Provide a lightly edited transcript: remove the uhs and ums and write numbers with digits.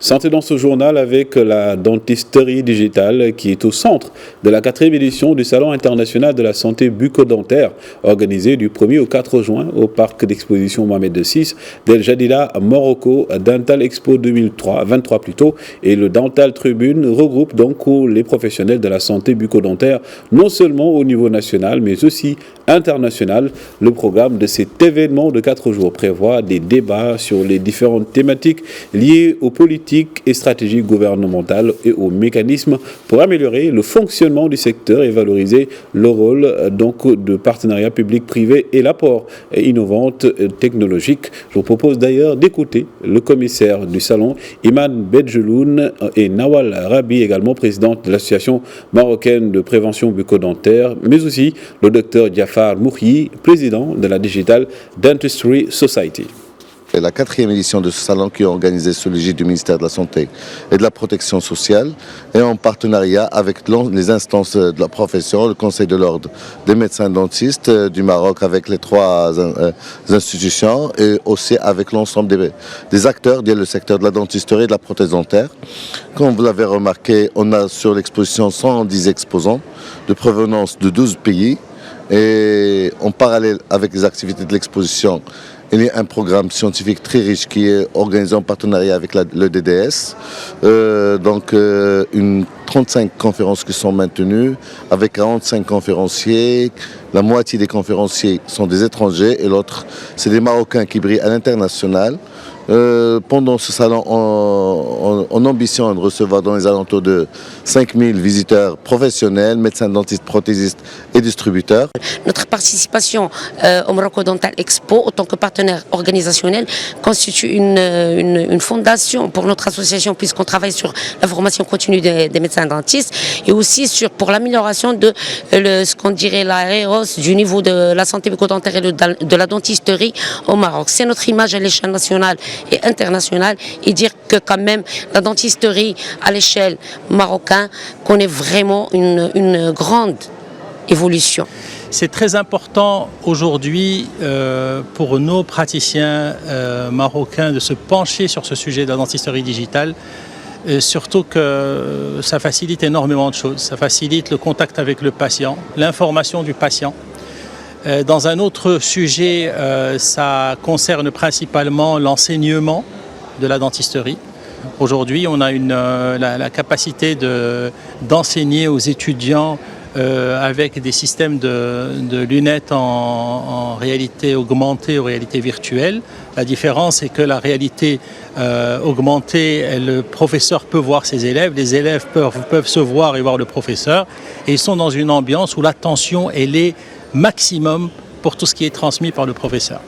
Santé dans ce journal avec la dentisterie digitale qui est au centre de la 4e édition du Salon international de la santé bucco-dentaire organisé du 1er au 4 juin au parc d'exposition Mohamed VI d'El Jadida, Morocco. Dental Expo 2023 plutôt, et le Dental Tribune regroupe donc les professionnels de la santé bucco-dentaire non seulement au niveau national mais aussi international. Le programme de cet événement de 4 jours prévoit des débats sur les différentes thématiques liées aux politiques et stratégies gouvernementales et aux mécanismes pour améliorer le fonctionnement du secteur et valoriser le rôle de partenariat public-privé et l'apport innovant technologique. Je vous propose d'ailleurs d'écouter le commissaire du salon, Iman Bedjeloun, et Nawal Rabi, également présidente de l'association marocaine de prévention bucco-dentaire, mais aussi le docteur Diafar Mourhi, président de la Digital Dentistry Society. C'est la 4e édition de ce salon qui est organisé sous l'égide du ministère de la Santé et de la Protection sociale et en partenariat avec les instances de la profession, le Conseil de l'ordre des médecins dentistes du Maroc avec les 3 institutions et aussi avec l'ensemble des acteurs du secteur de la dentisterie et de la prothèse dentaire. Comme vous l'avez remarqué, on a sur l'exposition 110 exposants de provenance de 12 pays et en parallèle avec les activités de l'exposition, il y a un programme scientifique très riche qui est organisé en partenariat avec le DDS. Une 35 conférences qui sont maintenues avec 45 conférenciers. La moitié des conférenciers sont des étrangers et l'autre, c'est des Marocains qui brillent à l'international. Pendant ce salon, on ambitionne de recevoir dans les alentours de 5000 visiteurs professionnels, médecins, dentistes, prothésistes et distributeurs. Notre participation au Morocco Dental Expo, en tant que partenaire organisationnel, constitue une fondation pour notre association puisqu'on travaille sur la formation continue des médecins dentistes et aussi pour l'amélioration de ce qu'on dirait la hausse du niveau de la santé bucco-dentaire et de la dentisterie au Maroc. C'est notre image à l'échelle nationale et internationale et dire que quand même la dentisterie à l'échelle marocaine connaît vraiment une grande évolution. C'est très important aujourd'hui pour nos praticiens marocains de se pencher sur ce sujet de la dentisterie digitale. Surtout que ça facilite énormément de choses. Ça facilite le contact avec le patient, l'information du patient. Dans un autre sujet, ça concerne principalement l'enseignement de la dentisterie. Aujourd'hui, on a la capacité d'enseigner aux étudiants avec des systèmes de lunettes en réalité augmentée ou réalité virtuelle. La différence, c'est que la réalité augmentée, le professeur peut voir ses élèves, les élèves peuvent se voir et voir le professeur, et ils sont dans une ambiance où l'attention, elle est maximum pour tout ce qui est transmis par le professeur.